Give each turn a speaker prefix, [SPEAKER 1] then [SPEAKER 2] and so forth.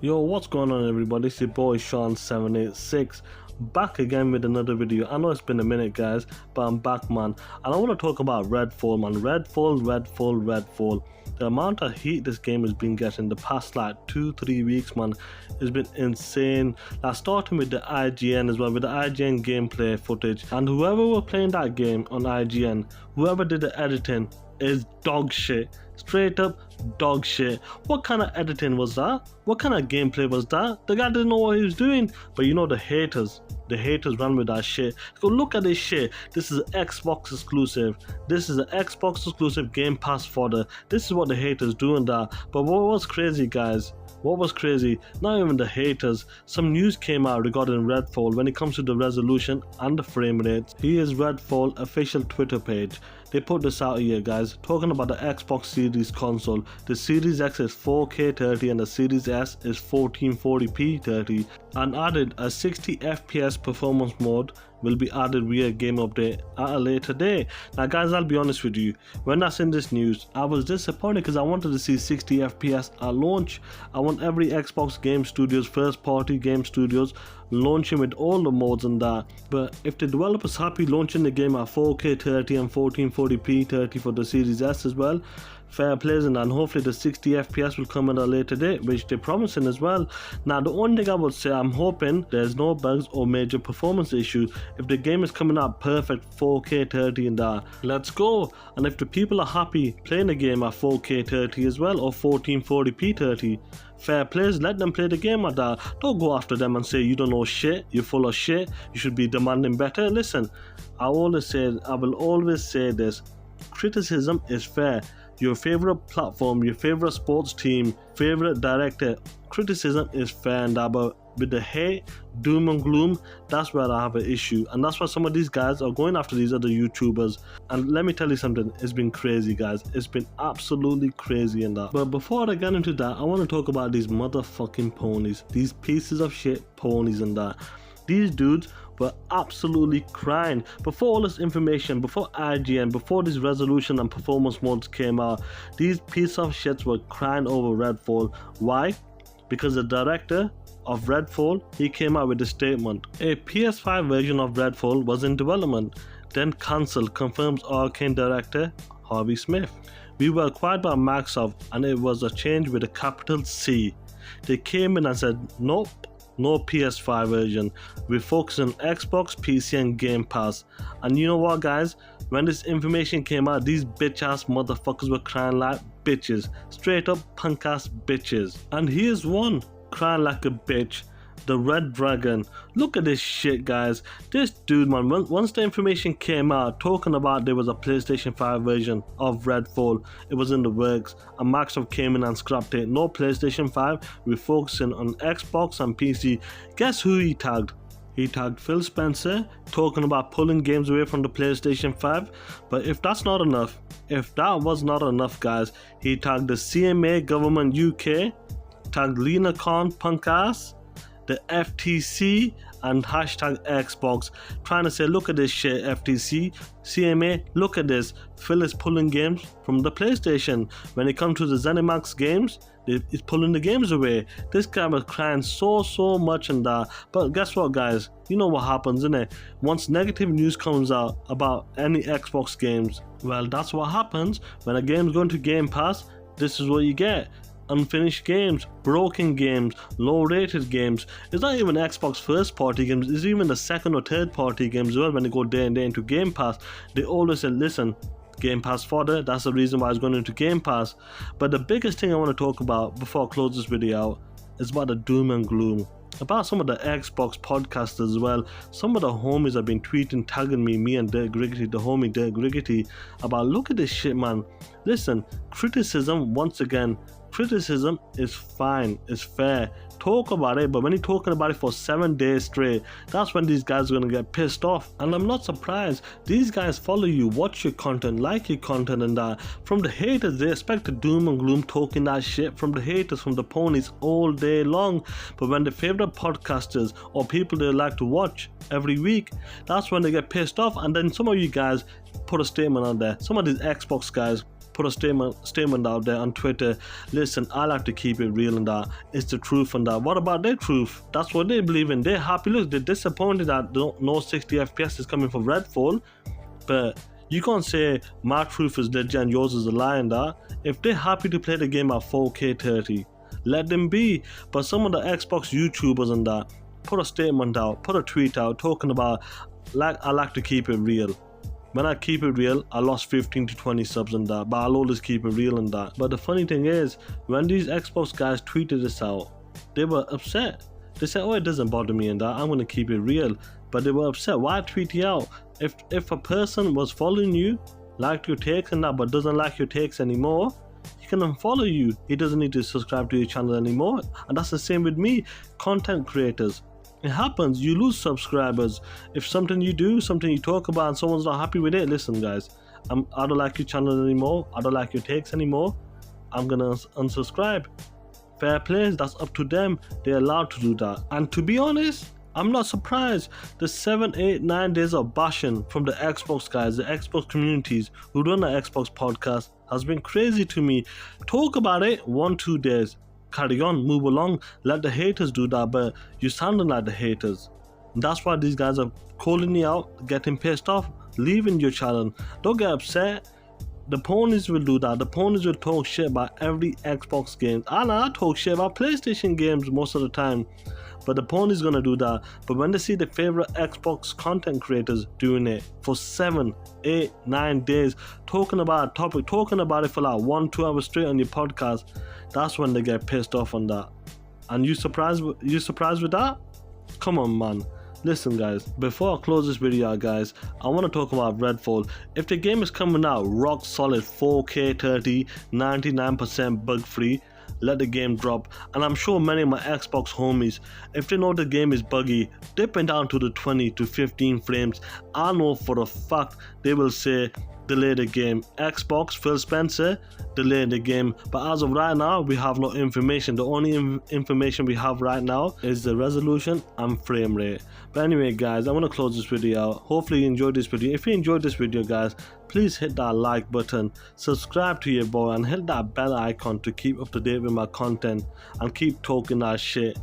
[SPEAKER 1] Yo, what's going on everybody? It's your boy Sean786 back again with another video. I know it's been a minute guys, but I'm back man, and I want to talk about Redfall man. Redfall. The amount of heat this game has been getting the past like 2-3 weeks man, has been insane. Like starting with the IGN as well, with the IGN gameplay footage, and whoever were playing that game on IGN, whoever did the editing is dog shit. Straight up dog shit. What kind of editing was that? What kind of gameplay was that? The guy didn't know what he was doing. But you know, the haters ran with that shit. Go look at this shit. This is an Xbox exclusive. This is an Xbox exclusive Game Pass fodder. This is what the haters doing that. But what was crazy guys? What was crazy? Not even the haters. Some news came out regarding Redfall when it comes to the resolution and the frame rates. Here's Redfall official Twitter page. They put this out here guys, talking about the Xbox Series console. The Series X is 4K 30 and the Series S is 1440p 30, and added a 60 FPS performance mode will be added via game update at a later date. Now guys, I'll be honest with you, when I seen this news I was disappointed because I wanted to see 60 FPS at launch. I want every Xbox game studios, first party game studios, launching with all the modes and that. But if the developers happy launching the game at 4K 30 and 1440p 30 for the Series S as well, fair plays, and hopefully the 60 FPS will come at a later date, which they're promising as well. Now the only thing I would say, I'm hoping there's no bugs or major performance issues. If the game is coming out perfect 4K 30 and that, let's go. And if the people are happy playing the game at 4K 30 as well, or 1440p 30, fair plays, let them play the game at that. Don't go after them and say you don't know shit, you're full of shit, you should be demanding better. Listen, I will always say this, criticism is fair. Your favorite platform, your favorite sports team, favorite director, criticism is fair and that, but with the hate, doom and gloom, that's where I have an issue, and that's why some of these guys are going after these other YouTubers. And let me tell you something, it's been crazy guys, it's been absolutely crazy in that. But before I get into that, I want to talk about these motherfucking ponies, these pieces of shit ponies and that. These dudes were absolutely crying before all this information, before IGN, before this resolution and performance modes came out. These pieces of shits were crying over Redfall. Why? Because the director of Redfall, he came out with a statement. A PS5 version of Redfall was in development, then cancelled, confirms Arcane director Harvey Smith. We were acquired by Microsoft and it was a change with a capital C. They came in and said, nope, no PS5 version, we focus on Xbox, PC and Game Pass. And you know what guys, when this information came out, these bitch ass motherfuckers were crying like bitches, straight up punk ass bitches. And here's one crying like a bitch, the Red Dragon. Look at this shit guys, this dude man, once the information came out talking about there was a PlayStation 5 version of Redfall, it was in the works, and Microsoft came in and scrapped it. No PlayStation 5, we're focusing on Xbox and PC. Guess who he tagged? He tagged Phil Spencer, talking about pulling games away from the PlayStation 5. But if that's not enough, if that was not enough guys, he tagged the CMA government UK, tagged Lena Khan punk ass, the FTC and hashtag Xbox, trying to say look at this shit FTC, CMA, look at this, Phil is pulling games from the PlayStation. When it comes to the ZeniMax games, he's pulling the games away. This guy was crying so much and that. But guess what guys, you know what happens innit? Once negative news comes out about any Xbox games, well that's what happens. When a game's going to Game Pass, this is what you get. Unfinished games, broken games, low rated games. It's not even Xbox first party games, it's even the second or third party games as well. When they go day and day into Game Pass, they always say listen, Game Pass fodder, that's the reason why it's going into Game Pass. But the biggest thing I want to talk about before I close this video out is about the doom and gloom, about some of the Xbox podcasters as well. Some of the homies have been tweeting, tagging me and Dirk Griggity, the homie Dirk Griggity, about look at this shit man. Listen, criticism, once again, criticism is fine, it's fair, talk about it, but when you're talking about it for 7 days straight, that's when these guys are gonna get pissed off. And I'm not surprised, these guys follow you, watch your content, like your content and that. From the haters, they expect the doom and gloom talking that shit from the haters, from the ponies all day long. But when the favorite podcasters or people they like to watch every week, that's when they get pissed off. And then some of you guys put a statement on there, some of these Xbox guys, put a statement out there on Twitter. Listen, I like to keep it real and that it's the truth and that. What about their truth? That's what they believe in. They're happy. Look, they're disappointed that no 60 FPS is coming for Redfall, but you can't say my truth is legit and yours is a lie and that. If they're happy to play the game at 4K 30, let them be. But some of the Xbox YouTubers and that put a statement out, put a tweet out talking about, like, I like to keep it real. When I keep it real, I lost 15 to 20 subs and that, but I'll always keep it real and that. But the funny thing is, when these Xbox guys tweeted this out, they were upset. They said, oh, it doesn't bother me and that, I'm gonna keep it real. But they were upset. Why tweet it out? If a person was following you, liked your takes and that, but doesn't like your takes anymore, he can unfollow you. He doesn't need to subscribe to your channel anymore. And that's the same with me, content creators. It happens, you lose subscribers. If something you do, something you talk about and someone's not happy with it, listen guys, I don't like your channel anymore, I don't like your takes anymore, I'm gonna unsubscribe. Fair play, that's up to them, they're allowed to do that. And to be honest, I'm not surprised. The 7, 8, 9 days of bashing from the Xbox guys, the Xbox communities who run the Xbox podcast has been crazy to me. Talk about it 1-2 days, carry on, move along, let the haters do that, but you're sounding like the haters. That's why these guys are calling you out, getting pissed off, leaving your channel. Don't get upset. The ponies will do that. The ponies will talk shit about every Xbox game. And I talk shit about PlayStation games most of the time. But the pony's gonna do that. But when they see the favorite Xbox content creators doing it for 7, 8, 9 days, talking about a topic, talking about it for like 1-2 hours straight on your podcast, that's when they get pissed off on that. And you surprised with that? Come on, man. Listen guys, before I close this video guys, I want to talk about Redfall. If the game is coming out rock solid 4K 30, 99% bug free, let the game drop. And I'm sure many of my Xbox homies, if they know the game is buggy, dipping down to the 20 to 15 frames, I know for a fact they will say delay the game. Xbox, Phil Spencer, delay the game. But as of right now, we have no information. The only information we have right now is the resolution and frame rate. But anyway guys, I want to close this video. Hopefully you enjoyed this video. If you enjoyed this video guys, please hit that like button, subscribe to your boy, and hit that bell icon to keep up to date with my content and keep talking that shit.